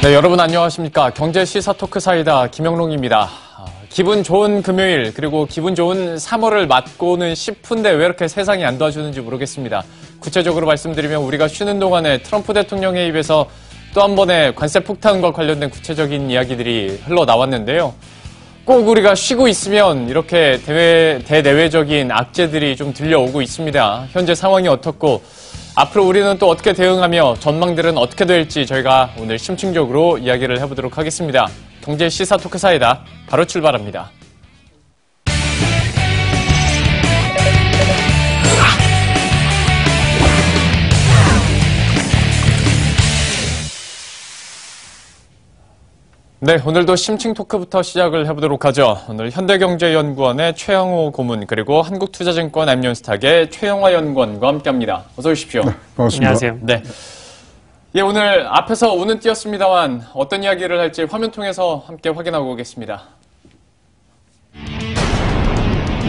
네, 여러분 안녕하십니까. 경제 시사 토크 사이다 김영롱입니다. 기분 좋은 금요일 그리고 기분 좋은 3월을 맞고는 싶은데 왜 이렇게 세상이 안 도와주는지 모르겠습니다. 구체적으로 말씀드리면 우리가 쉬는 동안에 트럼프 대통령의 입에서 또 한 번의 관세 폭탄과 관련된 구체적인 이야기들이 흘러나왔는데요. 꼭 우리가 쉬고 있으면 이렇게 대내외적인 악재들이 좀 들려오고 있습니다. 현재 상황이 어떻고 앞으로 우리는 또 어떻게 대응하며 전망들은 어떻게 될지 저희가 오늘 심층적으로 이야기를 해보도록 하겠습니다. 경제 시사 토크 사이다 바로 출발합니다. 네, 오늘도 심층 토크부터 시작을 해보도록 하죠. 오늘 현대경제연구원의 최영호 고문 그리고 한국투자증권 엠연스탁의 최영화 연구원과 함께합니다. 어서 오십시오. 네, 반갑습니다. 안녕하세요. 네. 예, 오늘 앞에서 오는 띄었습니다만 어떤 이야기를 할지 화면 통해서 함께 확인하고 오겠습니다.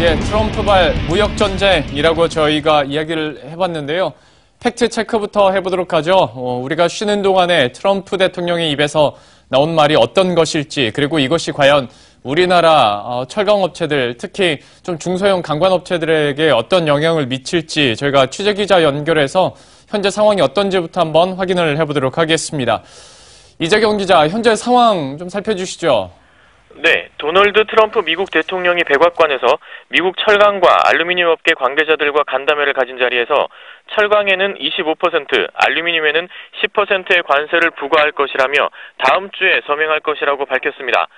예, 트럼프발 무역전쟁이라고 저희가 이야기를 해봤는데요. 팩트 체크부터 해보도록 하죠. 우리가 쉬는 동안에 트럼프 대통령의 입에서 나온 말이 어떤 것일지 그리고 이것이 과연 우리나라 철강업체들 특히 좀 중소형 관광업체들에게 어떤 영향을 미칠지 저희가 취재기자 연결해서 현재 상황이 어떤지부터 한번 확인을 해보도록 하겠습니다. 이재경 기자, 현재 상황 좀 살펴주시죠. 네, 도널드 트럼프 미국 대통령이 백악관에서 미국 철강과 알루미늄 업계 관계자들과 간담회를 가진 자리에서 철강에는 25%, 알루미늄에는 10%의 관세를 부과할 것이라며 다음 주에 서명할 것이라고 밝혔습니다.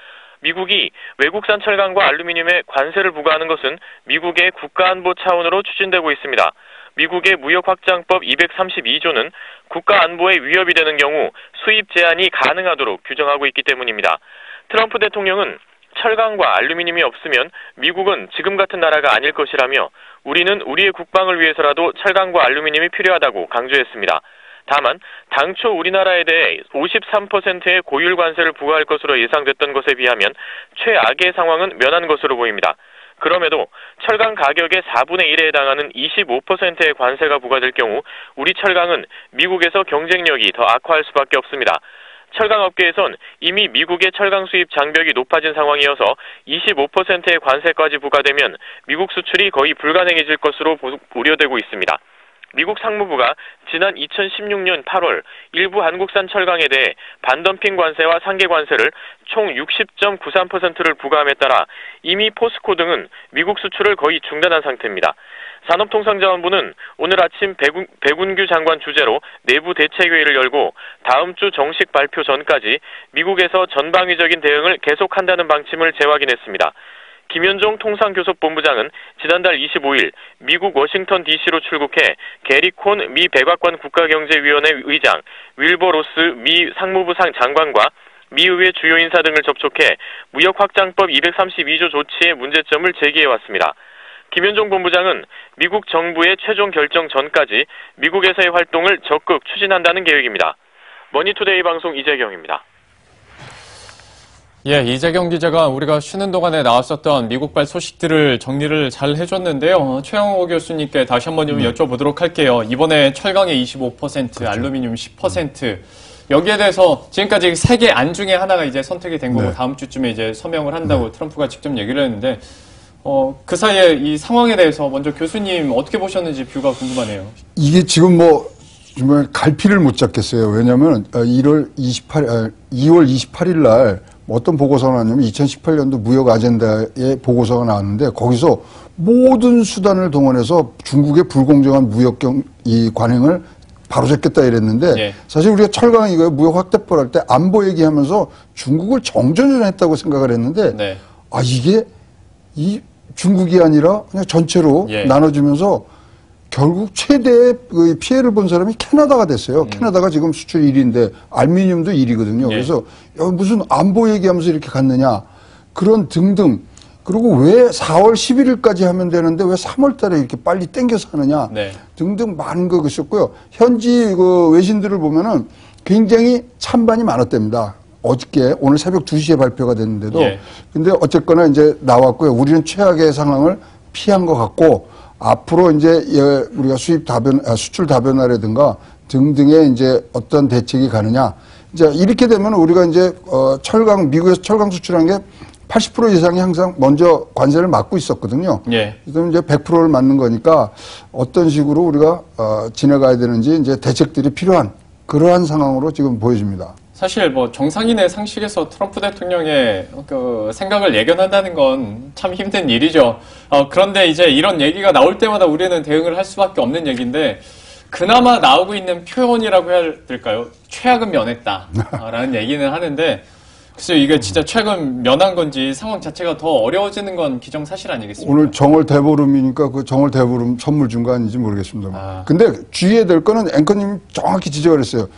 미국이 외국산 철강과 알루미늄에 관세를 부과하는 것은 미국의 국가안보 차원으로 추진되고 있습니다. 미국의 무역확장법 232조는 국가안보에 위협이 되는 경우 수입 제한이 가능하도록 규정하고 있기 때문입니다. 트럼프 대통령은 철강과 알루미늄이 없으면 미국은 지금 같은 나라가 아닐 것이라며 우리는 우리의 국방을 위해서라도 철강과 알루미늄이 필요하다고 강조했습니다. 다만 당초 우리나라에 대해 53%의 고율 관세를 부과할 것으로 예상됐던 것에 비하면 최악의 상황은 면한 것으로 보입니다. 그럼에도 철강 가격의 4분의 1에 해당하는 25%의 관세가 부과될 경우 우리 철강은 미국에서 경쟁력이 더 악화할 수밖에 없습니다. 철강업계에선 이미 미국의 철강 수입 장벽이 높아진 상황이어서 25%의 관세까지 부과되면 미국 수출이 거의 불가능해질 것으로 우려되고 있습니다. 미국 상무부가 지난 2016년 8월 일부 한국산 철강에 대해 반덤핑 관세와 상계 관세를 총 60.93%를 부과함에 따라 이미 포스코 등은 미국 수출을 거의 중단한 상태입니다. 산업통상자원부는 오늘 아침 백운규 장관 주재로 내부 대책회의를 열고 다음 주 정식 발표 전까지 미국에서 전방위적인 대응을 계속한다는 방침을 재확인했습니다. 김현종 통상교섭본부장은 지난달 25일 미국 워싱턴 DC로 출국해 게리 콘 미 백악관 국가경제위원회 의장, 윌버 로스 미 상무부 장관과 미 의회 주요 인사 등을 접촉해 무역확장법 232조 조치의 문제점을 제기해왔습니다. 김현종 본부장은 미국 정부의 최종 결정 전까지 미국에서의 활동을 적극 추진한다는 계획입니다. 머니투데이 방송 이재경입니다. 예, 이재경 기자가 우리가 쉬는 동안에 나왔었던 미국발 소식들을 정리를 잘 해줬는데요. 최영호 교수님께 다시 한번 좀 여쭤보도록 할게요. 이번에 철강의 25%, 그렇죠. 알루미늄 10%. 여기에 대해서 지금까지 3개 안 중에 하나가 이제 선택이 된 거고 다음 주쯤에 이제 서명을 한다고 트럼프가 직접 얘기를 했는데 그 사이에 이 상황에 대해서 먼저 교수님 어떻게 보셨는지 뷰가 궁금하네요. 이게 지금 정말 갈피를 못 잡겠어요. 왜냐하면 2월 28일 날 어떤 보고서가 나왔냐면 2018년도 무역 아젠다의 보고서가 나왔는데 거기서 모든 수단을 동원해서 중국의 불공정한 이 관행을 바로잡겠다 이랬는데 사실 우리가 철강 이거 무역 확대법 할 때 안보 얘기하면서 중국을 정전했다고 생각을 했는데 이게 이 중국이 아니라 그냥 전체로 나눠주면서 결국 최대의 피해를 본 사람이 캐나다가 됐어요. 캐나다가 지금 수출 1위인데 알루미늄도 1위거든요. 그래서 무슨 안보 얘기하면서 이렇게 갔느냐. 그런 등등. 그리고 왜 4월 11일까지 하면 되는데 왜 3월 달에 이렇게 빨리 땡겨서 하느냐. 등등 많은 거 있었고요. 현지 외신들을 보면은 굉장히 찬반이 많았답니다. 어저께 오늘 새벽 2시에 발표가 됐는데도 근데 어쨌거나 이제 나왔고요. 우리는 최악의 상황을 피한 것 같고 앞으로 이제 우리가 수출 다변화라든가 등등의 이제 어떤 대책이 가느냐. 이제 이렇게 되면 우리가 이제 철강 미국에서 철강 수출한 게 80% 이상이 항상 먼저 관세를 막고 있었거든요. 예. 그럼 이제 100%를 맞는 거니까 어떤 식으로 우리가 지나가야 되는지 이제 대책들이 필요한 그러한 상황으로 지금 보여집니다. 사실 뭐 정상인의 상식에서 트럼프 대통령의 그 생각을 예견한다는 건 참 힘든 일이죠. 그런데 이제 이런 얘기가 나올 때마다 우리는 대응을 할 수밖에 없는 얘기인데 그나마 나오고 있는 표현이라고 해야 될까요? 최악은 면했다라는 얘기는 하는데 글쎄요, 이게 진짜 최근 면한 건지 상황 자체가 더 어려워지는 건 기정사실 아니겠습니까? 오늘 정월 대보름이니까 그 정월 대보름 선물 준 거 아닌지 모르겠습니다. 근데 주의해야 될 거는 앵커님이 정확히 지적을 했어요.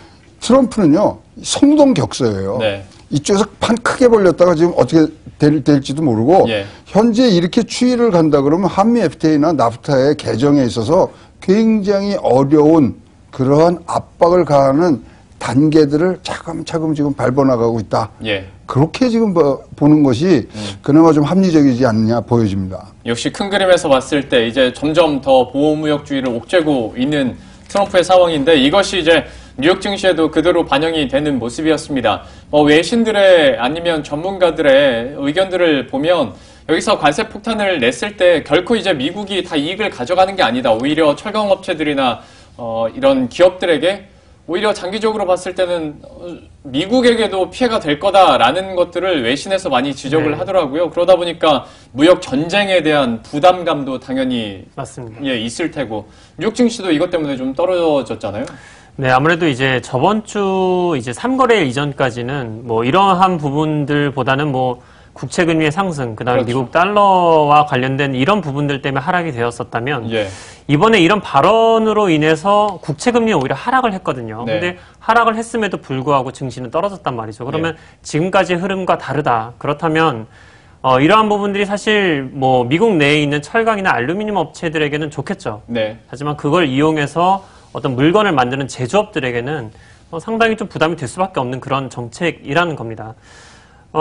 트럼프는요, 성동격서예요. 네. 이쪽에서 판 크게 벌렸다가 지금 어떻게 될지도 모르고 예. 현재 이렇게 추이를 간다 그러면 한미 FTA나 나프타의 개정에 있어서 굉장히 어려운 그러한 압박을 가하는 단계들을 차근차근 지금 밟아나가고 있다. 예. 그렇게 지금 보는 것이 그나마 좀 합리적이지 않느냐 보여집니다. 역시 큰 그림에서 봤을 때 이제 점점 더 보호무역주의를 옥죄고 있는 트럼프의 상황인데 이것이 이제 뉴욕 증시에도 그대로 반영이 되는 모습이었습니다. 외신들의 아니면 전문가들의 의견들을 보면 여기서 관세 폭탄을 냈을 때 결코 이제 미국이 다 이익을 가져가는 게 아니다. 오히려 철강업체들이나 이런 기업들에게 오히려 장기적으로 봤을 때는 미국에게도 피해가 될 거다라는 것들을 외신에서 많이 지적을 하더라고요. 그러다 보니까 무역 전쟁에 대한 부담감도 당연히 맞습니다. 예, 있을 테고 뉴욕 증시도 이것 때문에 좀 떨어졌잖아요. 네, 아무래도 이제 저번 주 이제 3거래일 이전까지는 뭐 이러한 부분들보다는 뭐 국채 금리의 상승, 그다음에 그렇죠. 미국 달러와 관련된 이런 부분들 때문에 하락이 되었었다면 예. 이번에 이런 발언으로 인해서 국채 금리는 오히려 하락을 했거든요. 네. 근데 하락을 했음에도 불구하고 증시는 떨어졌단 말이죠. 그러면 예. 지금까지의 흐름과 다르다. 그렇다면 이러한 부분들이 사실 뭐 미국 내에 있는 철강이나 알루미늄 업체들에게는 좋겠죠. 네. 하지만 그걸 이용해서 어떤 물건을 만드는 제조업들에게는 상당히 좀 부담이 될 수밖에 없는 그런 정책이라는 겁니다.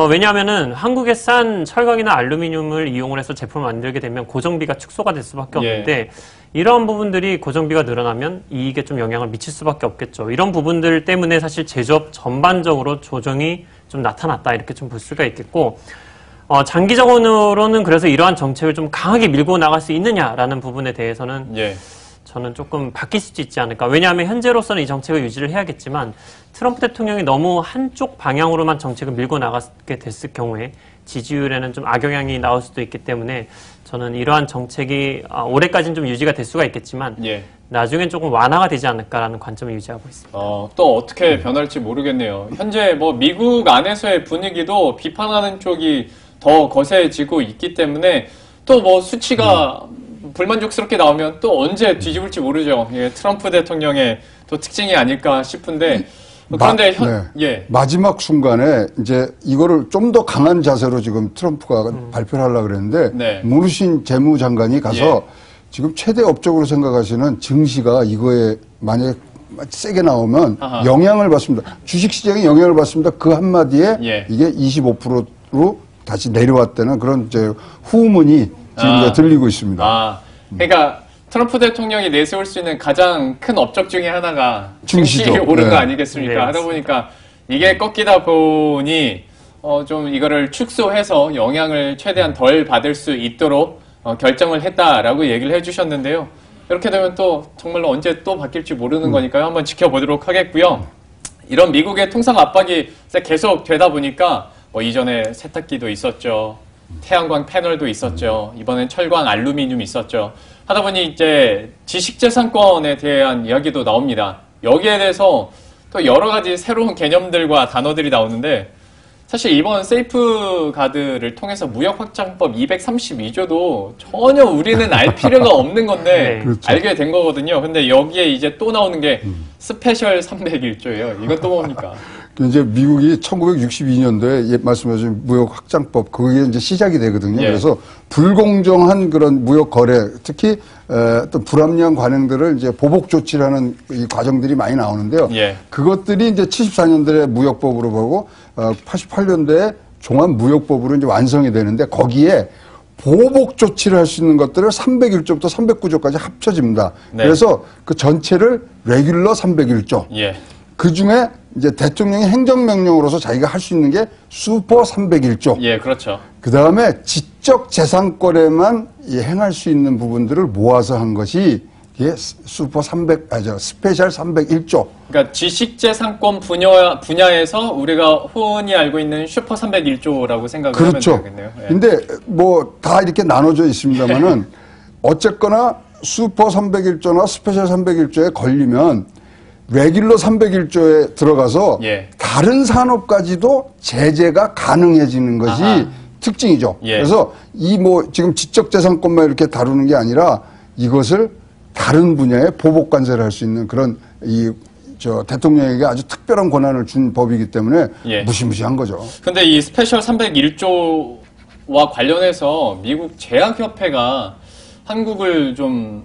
왜냐하면은 한국에 싼 철강이나 알루미늄을 이용을 해서 제품을 만들게 되면 고정비가 축소가 될 수밖에 없는데 예. 이런 부분들이 고정비가 늘어나면 이익에 좀 영향을 미칠 수밖에 없겠죠. 이런 부분들 때문에 사실 제조업 전반적으로 조정이 좀 나타났다 이렇게 좀 볼 수가 있겠고 장기적으로는 그래서 이러한 정책을 좀 강하게 밀고 나갈 수 있느냐라는 부분에 대해서는 예. 저는 조금 바뀔 수도 있지 않을까. 왜냐하면 현재로서는 이 정책을 유지를 해야겠지만 트럼프 대통령이 너무 한쪽 방향으로만 정책을 밀고 나가게 됐을 경우에 지지율에는 좀 악영향이 나올 수도 있기 때문에 저는 이러한 정책이 올해까지는 좀 유지가 될 수가 있겠지만 예. 나중엔 조금 완화가 되지 않을까라는 관점을 유지하고 있습니다. 또 어떻게 변할지 모르겠네요. 현재 뭐 미국 안에서의 분위기도 비판하는 쪽이 더 거세지고 있기 때문에 또 뭐 수치가 불만족스럽게 나오면 또 언제 뒤집을지 모르죠. 예, 트럼프 대통령의 또 특징이 아닐까 싶은데 그런데 예. 마지막 순간에 이제 이거를 좀 더 강한 자세로 지금 트럼프가 발표를 하려고 그랬는데 네. 무누신 재무장관이 가서 예. 지금 최대 업적으로 생각하시는 증시가 이거에 만약에 세게 나오면 아하. 영향을 받습니다. 주식시장에 영향을 받습니다. 그 한마디에 예. 이게 25%로 다시 내려왔다는 그런 이제 후문이 지금 들리고 있습니다. 그러니까 트럼프 대통령이 내세울 수 있는 가장 큰 업적 중에 하나가 증시에 오른 거 아니겠습니까? 네, 하다 보니까 이게 꺾이다 보니 좀 이거를 축소해서 영향을 최대한 덜 받을 수 있도록 결정을 했다라고 얘기를 해주셨는데요. 이렇게 되면 또 정말로 언제 또 바뀔지 모르는 거니까요. 한번 지켜보도록 하겠고요. 이런 미국의 통상 압박이 계속 되다 보니까 뭐 이전에 세탁기도 있었죠. 태양광 패널도 있었죠. 이번엔 철광, 알루미늄 있었죠. 하다 보니 이제 지식재산권에 대한 이야기도 나옵니다. 여기에 대해서 또 여러 가지 새로운 개념들과 단어들이 나오는데 사실 이번 세이프가드를 통해서 무역확장법 232조도 전혀 우리는 알 필요가 없는 건데 네. 그렇죠. 알게 된 거거든요. 근데 여기에 이제 또 나오는 게 스페셜 301조예요. 이건 또 뭡니까? 이제 미국이 1962년도에 말씀하신 무역 확장법 그게 이제 시작이 되거든요. 예. 그래서 불공정한 그런 무역 거래, 특히 어떤 불합리한 관행들을 이제 보복 조치라는 이 과정들이 많이 나오는데요. 예. 그것들이 이제 74년도에 무역법으로 보고 88년도에 종합무역법으로 이제 완성이 되는데 거기에 보복 조치를 할 수 있는 것들을 301조부터 309조까지 합쳐집니다. 네. 그래서 그 전체를 레귤러 301조. 예. 그 중에 이제 대통령이 행정명령으로서 자기가 할 수 있는 게 슈퍼 301조. 예, 그렇죠. 그 다음에 지적 재산 거래만 행할 수 있는 부분들을 모아서 한 것이 이게 스페셜 301조. 그러니까 지식재산권 분야에서 우리가 흔히 알고 있는 슈퍼 301조라고 생각을 그렇죠. 하면 되겠네요. 예. 근데 뭐 다 이렇게 나눠져 있습니다만은 어쨌거나 슈퍼 301조나 스페셜 301조에 걸리면 레귤러 301조에 들어가서 예. 다른 산업까지도 제재가 가능해지는 것이 아하. 특징이죠. 예. 그래서 이 뭐 지금 지적재산권만 이렇게 다루는 게 아니라 이것을 다른 분야에 보복 관세를 할 수 있는 그런 대통령에게 아주 특별한 권한을 준 법이기 때문에 예. 무시무시한 거죠. 근데 이 스페셜 301조와 관련해서 미국 제약협회가 한국을 좀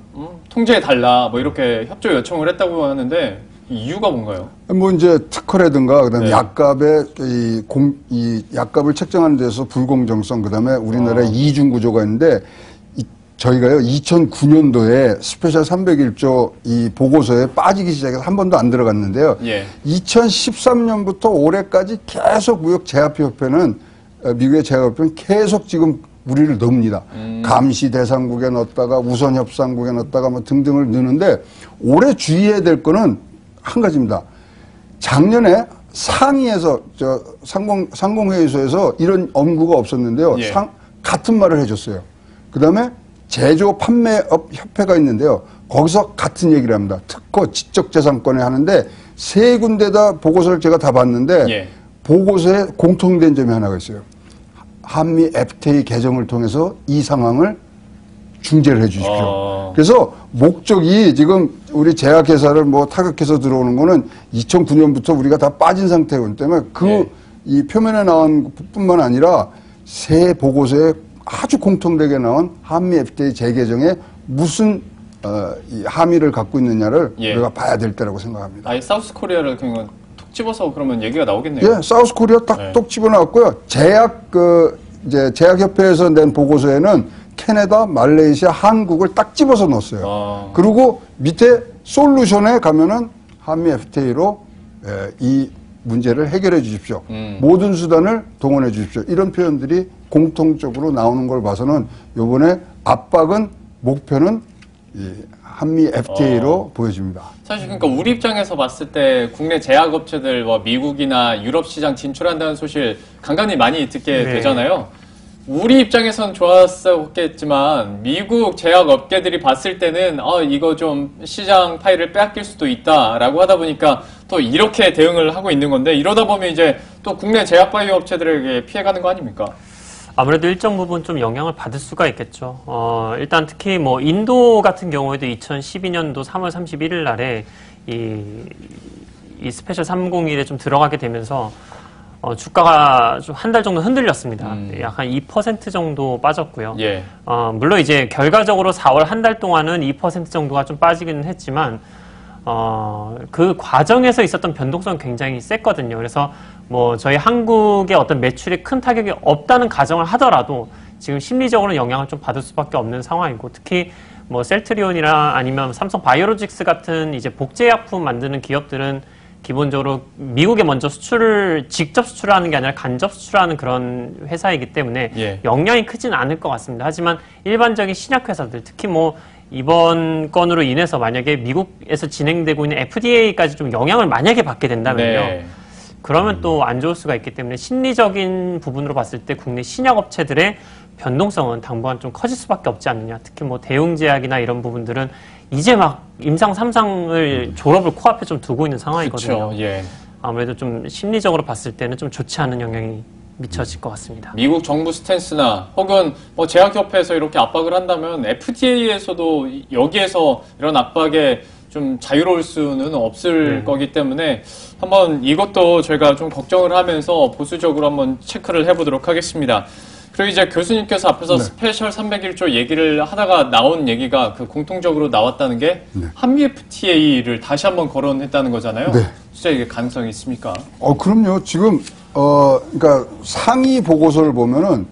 통제해달라 뭐 이렇게 협조 요청을 했다고 하는데 이유가 뭔가요? 뭐 이제 특허라든가 그다음에 네. 약값의 이 약값을 책정하는 데서 불공정성 그다음에 우리나라의 이중 구조가 있는데 저희가요 2009년도에 스페셜 301조 이 보고서에 빠지기 시작해서 한 번도 안 들어갔는데요. 예. 2013년부터 올해까지 계속 무역 제약협회는 미국의 제약협회는 계속 지금 우리를 넣습니다. 감시 대상국에 넣었다가 우선 협상국에 넣었다가 뭐 등등을 넣는데 올해 주의해야 될 거는 한 가지입니다. 작년에 상위에서 상공회의소에서 이런 엄구가 없었는데요. 예. 같은 말을 해줬어요. 그다음에 제조 판매업 협회가 있는데요. 거기서 같은 얘기를 합니다. 특허 지적재산권에 하는데 세 군데다 보고서를 제가 다 봤는데 예. 보고서에 공통된 점이 하나가 있어요. 한미 FTA 개정을 통해서 이 상황을 중재를 해 주십시오. 그래서 목적이 지금 우리 제약회사를 뭐 타격해서 들어오는 거는 2009년부터 우리가 다 빠진 상태이기 때문에 이 표면에 나온 뿐만 아니라 새 보고서에 아주 공통되게 나온 한미 FTA 재개정에 무슨 이 함의를 갖고 있느냐를 예. 우리가 봐야 될 때라고 생각합니다. 아예 사우스 코리아를 그냥 톡 집어서 그러면 얘기가 나오겠네요. 예, 사우스 코리아 딱 집어넣었고요. 제약협회에서 낸 보고서에는 캐나다, 말레이시아, 한국을 딱 집어서 넣었어요. 그리고 밑에 솔루션에 가면은 한미 FTA로 이 문제를 해결해 주십시오. 모든 수단을 동원해 주십시오. 이런 표현들이 공통적으로 나오는 걸 봐서는 요번에 압박은 목표는 이 한미 FTA로 보여집니다. 사실 그러니까 우리 입장에서 봤을 때 국내 제약업체들 미국이나 유럽 시장 진출한다는 소식 간간히 많이 듣게 되잖아요. 우리 입장에선 좋았었겠지만 미국 제약업계들이 봤을 때는 이거 좀 시장 파일을 빼앗길 수도 있다라고 하다 보니까 또 이렇게 대응을 하고 있는 건데 이러다 보면 이제 또 국내 제약바이오 업체들에게 피해가는 거 아닙니까? 아무래도 일정 부분 좀 영향을 받을 수가 있겠죠. 일단 특히 뭐 인도 같은 경우에도 2012년도 3월 31일 날에 이 스페셜 301에 좀 들어가게 되면서 주가가 좀 한 달 정도 흔들렸습니다. 약 한 2% 정도 빠졌고요. 예. 물론 이제 결과적으로 4월 한 달 동안은 2% 정도가 좀 빠지기는 했지만, 그 과정에서 있었던 변동성은 굉장히 셌거든요. 그래서 뭐 저희 한국의 어떤 매출에 큰 타격이 없다는 가정을 하더라도 지금 심리적으로 영향을 좀 받을 수밖에 없는 상황이고, 특히 뭐 셀트리온이나 아니면 삼성 바이오로직스 같은 이제 복제약품 만드는 기업들은 기본적으로 미국에 먼저 직접 수출하는 게 아니라 간접 수출하는 그런 회사이기 때문에 영향이 크진 않을 것 같습니다. 하지만 일반적인 신약회사들, 특히 뭐 이번 건으로 인해서 만약에 미국에서 진행되고 있는 FDA까지 좀 영향을 만약에 받게 된다면요. 그러면 또 안 좋을 수가 있기 때문에 심리적인 부분으로 봤을 때 국내 신약업체들의 변동성은 당분간 좀 커질 수밖에 없지 않느냐. 특히 뭐 대웅제약이나 이런 부분들은 이제 막 임상 3상을 졸업을 코앞에 좀 두고 있는 상황이거든요. 그쵸, 예. 아무래도 좀 심리적으로 봤을 때는 좀 좋지 않은 영향이 미쳐질 것 같습니다. 미국 정부 스탠스나 혹은 뭐 제약협회에서 이렇게 압박을 한다면 FDA에서도 여기에서 이런 압박에 좀 자유로울 수는 없을 거기 때문에 한번 이것도 저희가 좀 걱정을 하면서 보수적으로 한번 체크를 해보도록 하겠습니다. 그리고 이제 교수님께서 앞에서 스페셜 301조 얘기를 하다가 나온 얘기가 그 공통적으로 나왔다는 게 한미 FTA를 다시 한번 거론했다는 거잖아요. 진짜 이게 가능성이 있습니까? 그럼요. 지금 그러니까 상위 보고서를 보면은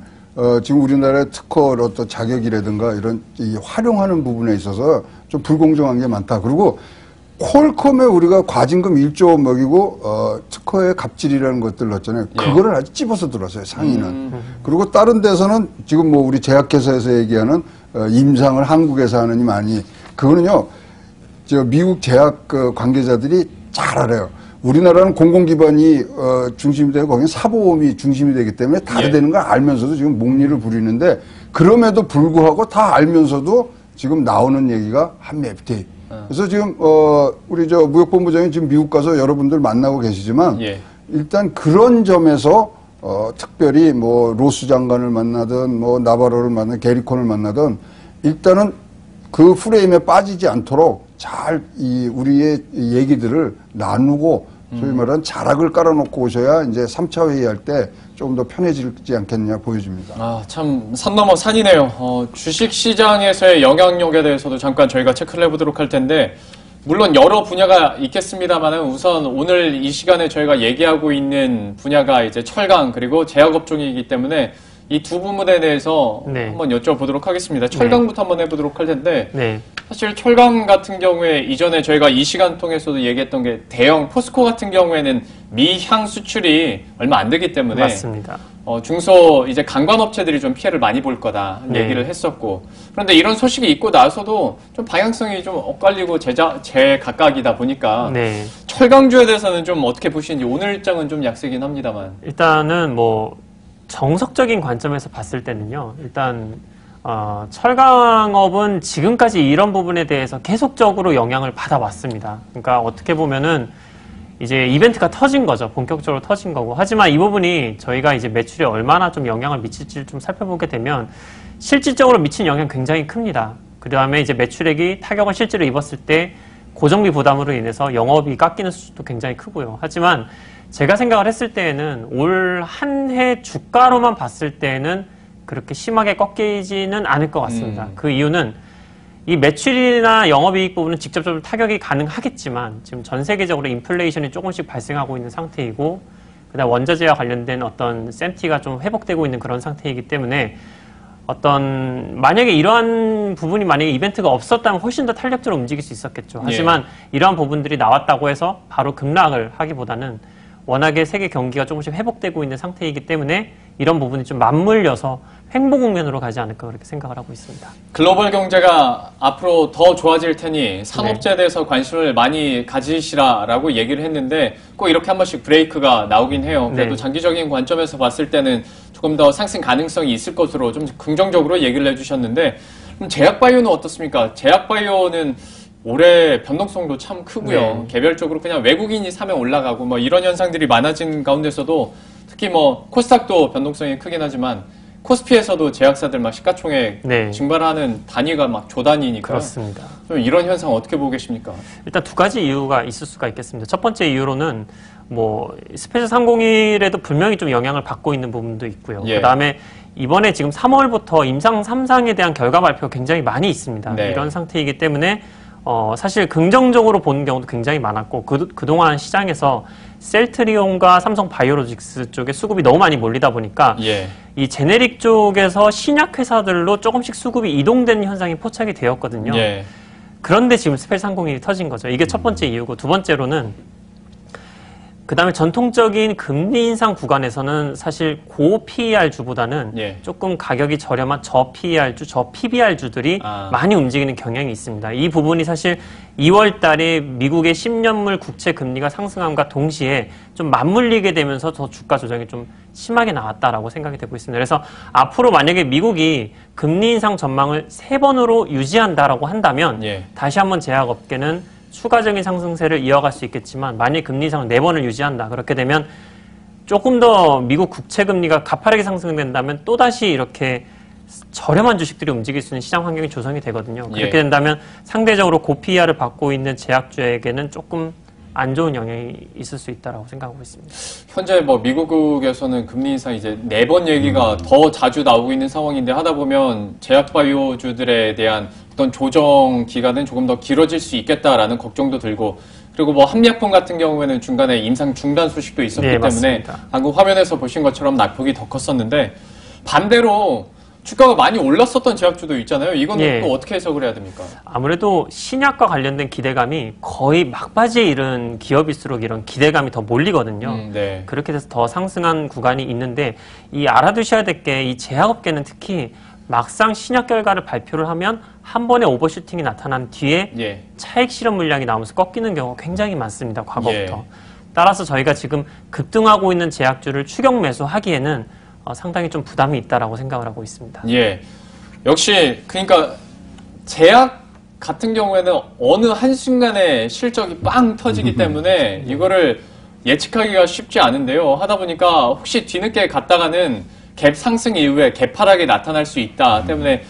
지금 우리나라의 특허의 어떤 자격이라든가 이런 활용하는 부분에 있어서 좀 불공정한 게 많다. 그리고 퀄컴에 우리가 과징금 1조 원 먹이고 특허의 갑질이라는 것들 넣었잖아요. 그거를 아주 찝어서 들었어요. 상위는. 그리고 다른 데서는 지금 뭐 우리 제약회사에서 얘기하는 임상을 한국에서 하느니 많이 그거는요. 저 미국 제약 관계자들이 잘 알아요. 우리나라는 공공기관이 중심이 되고 거기는 사보험이 중심이 되기 때문에 다르다는 걸 알면서도 지금 목리를 부리는데 그럼에도 불구하고 다 알면서도 지금 나오는 얘기가 한미 FTA. 그래서 지금 우리 저 무역본부장이 지금 미국 가서 여러분들 만나고 계시지만 일단 그런 점에서 특별히 뭐 로스 장관을 만나든 뭐 나바로를 만나든 게리콘을 만나든 일단은 그 프레임에 빠지지 않도록 잘 우리의 얘기들을 나누고 소위 말하는 자락을 깔아놓고 오셔야 이제 3차 회의할 때 조금 더 편해지지 않겠느냐 보여집니다. 아, 참, 산 넘어 산이네요. 주식 시장에서의 영향력에 대해서도 잠깐 저희가 체크를 해보도록 할 텐데, 물론 여러 분야가 있겠습니다만은 우선 오늘 이 시간에 저희가 얘기하고 있는 분야가 이제 철강 그리고 제약업종이기 때문에 이 두 부분에 대해서 한번 여쭤보도록 하겠습니다. 철강부터 한번 해보도록 할 텐데 사실 철강 같은 경우에 이전에 저희가 이 시간 통해서도 얘기했던 게 대형 포스코 같은 경우에는 미향 수출이 얼마 안 되기 때문에 맞습니다. 중소 이제 관광업체들이 좀 피해를 많이 볼 거다 얘기를 했었고 그런데 이런 소식이 있고 나서도 좀 방향성이 좀 엇갈리고 제각각이다 보니까 철강주에 대해서는 좀 어떻게 보시는지 오늘 일정은 좀 약세긴 합니다만 일단은 뭐 정석적인 관점에서 봤을 때는요. 일단 철강업은 지금까지 이런 부분에 대해서 계속적으로 영향을 받아왔습니다. 그러니까 어떻게 보면은 이제 이벤트가 터진 거죠. 본격적으로 터진 거고. 하지만 이 부분이 저희가 이제 매출에 얼마나 좀 영향을 미칠지를 좀 살펴보게 되면 실질적으로 미친 영향이 굉장히 큽니다. 그 다음에 이제 매출액이 타격을 실제로 입었을 때 고정비 부담으로 인해서 영업이 깎이는 수준도 굉장히 크고요. 하지만 제가 생각을 했을 때에는 올 한 해 주가로만 봤을 때는 그렇게 심하게 꺾이지는 않을 것 같습니다. 그 이유는 이 매출이나 영업이익 부분은 직접적으로 타격이 가능하겠지만 지금 전 세계적으로 인플레이션이 조금씩 발생하고 있는 상태이고 그다음 원자재와 관련된 어떤 셈티가 좀 회복되고 있는 그런 상태이기 때문에 만약에 이러한 부분이 만약에 이벤트가 없었다면 훨씬 더 탄력적으로 움직일 수 있었겠죠. 하지만 이러한 부분들이 나왔다고 해서 바로 급락을 하기보다는 워낙에 세계 경기가 조금씩 회복되고 있는 상태이기 때문에 이런 부분이 좀 맞물려서 횡보 국면으로 가지 않을까 그렇게 생각을 하고 있습니다. 글로벌 경제가 앞으로 더 좋아질 테니 산업재에 대해서 관심을 많이 가지시라라고 얘기를 했는데 꼭 이렇게 한 번씩 브레이크가 나오긴 해요. 그래도 장기적인 관점에서 봤을 때는 조금 더 상승 가능성이 있을 것으로 좀 긍정적으로 얘기를 해주셨는데 그럼 제약바이오는 어떻습니까? 제약바이오는 올해 변동성도 참 크고요. 개별적으로 그냥 외국인이 사면 올라가고 뭐 이런 현상들이 많아진 가운데서도 특히 뭐 코스닥도 변동성이 크긴 하지만 코스피에서도 제약사들 막 시가총액 증발하는 단위가 막 조 단위니까 그렇습니다. 좀 이런 현상 어떻게 보고 계십니까? 일단 두 가지 이유가 있을 수가 있겠습니다. 첫 번째 이유로는 뭐 스페셜 301에도 분명히 좀 영향을 받고 있는 부분도 있고요. 그다음에 이번에 지금 3월부터 임상 3상에 대한 결과 발표가 굉장히 많이 있습니다. 이런 상태이기 때문에 사실 긍정적으로 보는 경우도 굉장히 많았고 그동안 시장에서 셀트리온과 삼성 바이오로직스 쪽에 수급이 너무 많이 몰리다 보니까 이 제네릭 쪽에서 신약 회사들로 조금씩 수급이 이동되는 현상이 포착이 되었거든요. 그런데 지금 스페셜 301이 터진 거죠. 이게 첫 번째 이유고 두 번째로는 그 다음에 전통적인 금리 인상 구간에서는 사실 고 PER 주보다는 조금 가격이 저렴한 저 PER 주, 저 PBR 주들이 많이 움직이는 경향이 있습니다. 이 부분이 사실 2월 달에 미국의 10년물 국채 금리가 상승함과 동시에 좀 맞물리게 되면서 더 주가 조정이 좀 심하게 나왔다라고 생각이 되고 있습니다. 그래서 앞으로 만약에 미국이 금리 인상 전망을 3번으로 유지한다라고 한다면 다시 한번 제약업계는 추가적인 상승세를 이어갈 수 있겠지만 만약 금리 인상을 4번을 유지한다. 그렇게 되면 조금 더 미국 국채 금리가 가파르게 상승된다면 또다시 이렇게 저렴한 주식들이 움직일 수 있는 시장 환경이 조성이 되거든요. 그렇게 된다면 상대적으로 고PER을 받고 있는 제약주에게는 조금 안 좋은 영향이 있을 수 있다고 생각하고 있습니다. 현재 뭐 미국에서는 금리 인상 이제 4번 얘기가 더 자주 나오고 있는 상황인데 하다 보면 제약바이오주들에 대한 어떤 조정 기간은 조금 더 길어질 수 있겠다라는 걱정도 들고 그리고 뭐 한미약품 같은 경우에는 중간에 임상 중단 소식도 있었기 때문에 방금 화면에서 보신 것처럼 낙폭이 더 컸었는데 반대로 주가가 많이 올랐었던 제약주도 있잖아요. 이거는 예. 또 어떻게 해석을 해야 됩니까? 아무래도 신약과 관련된 기대감이 거의 막바지에 이른 기업일수록 이런 기대감이 더 몰리거든요. 네. 그렇게 돼서 더 상승한 구간이 있는데 이 알아두셔야 될 게 이 제약업계는 특히 막상 신약 결과를 발표를 하면 한 번에 오버슈팅이 나타난 뒤에 예. 차익 실현 물량이 나오면서 꺾이는 경우가 굉장히 많습니다. 과거부터. 예. 따라서 저희가 지금 급등하고 있는 제약주를 추격 매수하기에는 상당히 좀 부담이 있다라고 생각을 하고 있습니다. 예. 역시 그러니까 제약 같은 경우에는 어느 한순간에 실적이 빵 터지기 때문에 이거를 예측하기가 쉽지 않은데요. 하다 보니까 혹시 뒤늦게 갔다가는 갭 상승 이후에 갭 하락이 나타날 수 있다 때문에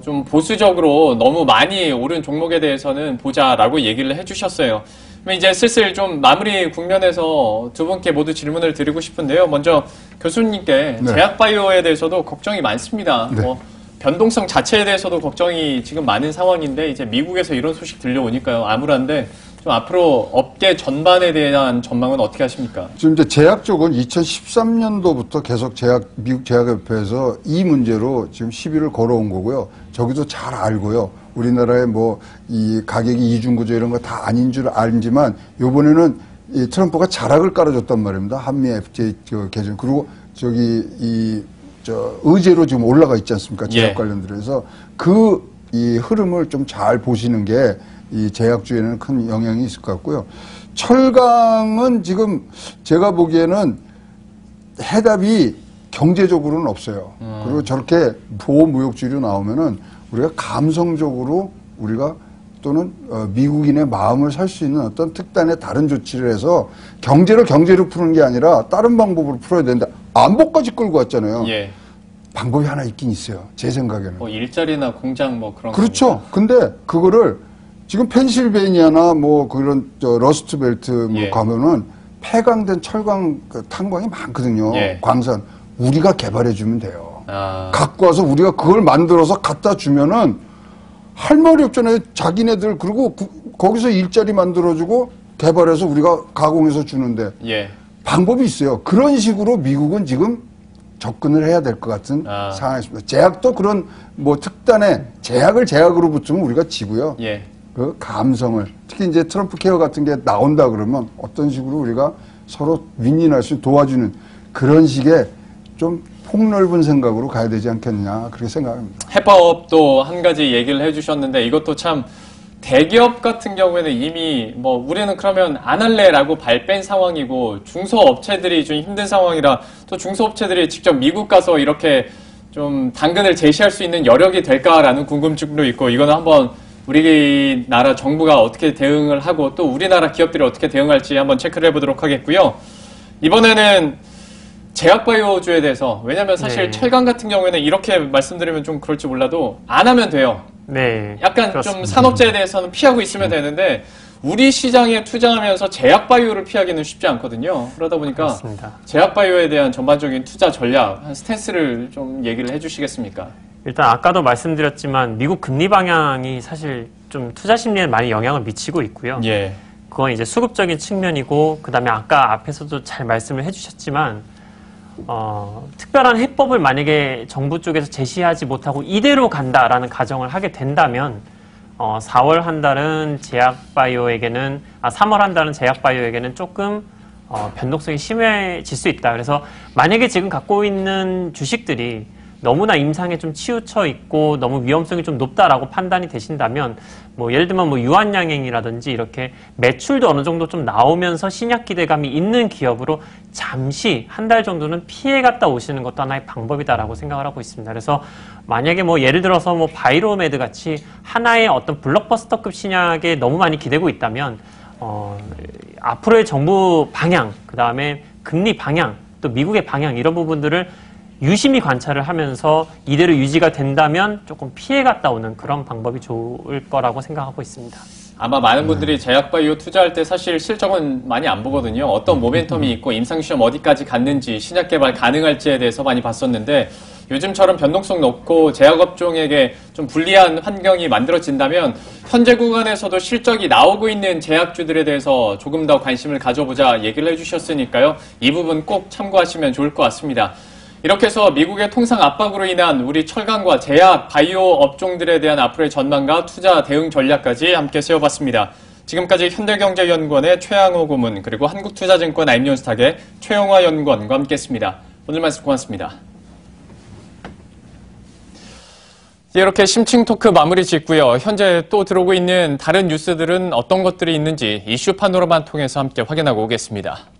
좀 보수적으로 너무 많이 오른 종목에 대해서는 보자라고 얘기를 해주셨어요. 그럼 이제 슬슬 좀 마무리 국면에서 두 분께 모두 질문을 드리고 싶은데요. 먼저 교수님께 네. 제약바이오에 대해서도 걱정이 많습니다. 네. 변동성 자체에 대해서도 걱정이 지금 많은 상황인데 이제 미국에서 이런 소식 들려오니까요. 암울한데 좀 앞으로 업계 전반에 대한 전망은 어떻게 하십니까? 지금 이제 제약 쪽은 2013년도부터 계속 미국 제약협회에서 이 문제로 지금 시비를 걸어온 거고요. 저기도 잘 알고요. 우리나라의 이 가격이 이중구조 이런 거 다 아닌 줄 알지만 요번에는 이 트럼프가 자락을 깔아줬단 말입니다. 한미 FTA 개정. 그리고 의제로 지금 올라가 있지 않습니까? 제약 예. 관련들에서 이 흐름을 좀 잘 보시는 게 이 제약주에는 큰 영향이 있을 것 같고요. 철강은 지금 제가 보기에는 해답이 경제적으로는 없어요. 그리고 저렇게 보호무역주의로 나오면은 우리가 감성적으로 우리가 또는 미국인의 마음을 살 수 있는 어떤 특단의 다른 조치를 해서 경제로 푸는 게 아니라 다른 방법으로 풀어야 되는데 안보까지 끌고 왔잖아요. 예. 방법이 하나 있긴 있어요. 제 생각에는. 일자리나 공장 그런 그렇죠. 겁니까? 근데 그거를 지금 펜실베이니아나 그런 러스트벨트 예. 가면은 폐광된 철강 탄광이 많거든요. 예. 광산. 우리가 개발해 주면 돼요. 아. 갖고 와서 우리가 그걸 만들어서 갖다 주면은 할 말이 없잖아요. 자기네들. 그리고 거기서 일자리 만들어주고 개발해서 우리가 가공해서 주는데 예. 방법이 있어요. 그런 식으로 미국은 지금 접근을 해야 될 것 같은 상황이 있습니다. 제약도 그런 특단의 제약으로 붙으면 우리가 지고요. 예. 그 감성을 특히 이제 트럼프 케어 같은 게 나온다 그러면 어떤 식으로 우리가 서로 윈윈할 수 도와주는 그런 식의 좀 폭넓은 생각으로 가야 되지 않겠느냐 그렇게 생각합니다. 해파업도 한 가지 얘기를 해주셨는데 이것도 참 대기업 같은 경우에는 이미 우리는 그러면 안 할래라고 발 뺀 상황이고 중소업체들이 좀 힘든 상황이라 또 중소업체들이 직접 미국 가서 이렇게 좀 당근을 제시할 수 있는 여력이 될까라는 궁금증도 있고 이거는 한번 우리나라 정부가 어떻게 대응을 하고 또 우리나라 기업들이 어떻게 대응할지 한번 체크를 해보도록 하겠고요. 이번에는 제약바이오주에 대해서 왜냐하면 사실 네. 철강 같은 경우에는 이렇게 말씀드리면 좀 그럴지 몰라도 안 하면 돼요. 네. 약간 그렇습니다. 좀 산업재에 대해서는 피하고 있으면 되는데 우리 시장에 투자하면서 제약바이오를 피하기는 쉽지 않거든요. 그러다 보니까 그렇습니다. 제약바이오에 대한 전반적인 투자 전략, 스탠스를 좀 얘기를 해주시겠습니까? 일단 아까도 말씀드렸지만 미국 금리 방향이 사실 좀 투자 심리에 많이 영향을 미치고 있고요. 예. 그건 이제 수급적인 측면이고 그다음에 아까 앞에서도 잘 말씀을 해주셨지만 특별한 해법을 만약에 정부 쪽에서 제시하지 못하고 이대로 간다라는 가정을 하게 된다면 4월 한 달은 제약바이오에게는 3월 한 달은 제약바이오에게는 조금 변동성이 심해질 수 있다. 그래서 만약에 지금 갖고 있는 주식들이 너무나 임상에 좀 치우쳐 있고 너무 위험성이 좀 높다라고 판단이 되신다면 예를 들면 유한양행이라든지 이렇게 매출도 어느 정도 좀 나오면서 신약 기대감이 있는 기업으로 잠시 한 달 정도는 피해 갔다 오시는 것도 하나의 방법이다라고 생각을 하고 있습니다. 그래서 만약에 예를 들어서 바이로메드 같이 하나의 어떤 블록버스터급 신약에 너무 많이 기대고 있다면 앞으로의 정부 방향, 그 다음에 금리 방향, 또 미국의 방향 이런 부분들을 유심히 관찰을 하면서 이대로 유지가 된다면 조금 피해 갔다 오는 그런 방법이 좋을 거라고 생각하고 있습니다. 아마 많은 분들이 제약바이오 투자할 때 사실 실적은 많이 안 보거든요. 어떤 모멘텀이 있고 임상시험 어디까지 갔는지 신약 개발 가능할지에 대해서 많이 봤었는데 요즘처럼 변동성 높고 제약업종에게 좀 불리한 환경이 만들어진다면 현재 구간에서도 실적이 나오고 있는 제약주들에 대해서 조금 더 관심을 가져보자 얘기를 해주셨으니까요. 이 부분 꼭 참고하시면 좋을 것 같습니다. 이렇게 해서 미국의 통상 압박으로 인한 우리 철강과 제약, 바이오 업종들에 대한 앞으로의 전망과 투자 대응 전략까지 함께 세워봤습니다. 지금까지 현대경제연구원의 최양호 고문, 그리고 한국투자증권 아임론스탁의 최영화 연구원과 함께했습니다. 오늘 말씀 고맙습니다. 이렇게 심층 토크 마무리 짓고요. 현재 또 들어오고 있는 다른 뉴스들은 어떤 것들이 있는지 이슈 파노라마 통해서 함께 확인하고 오겠습니다.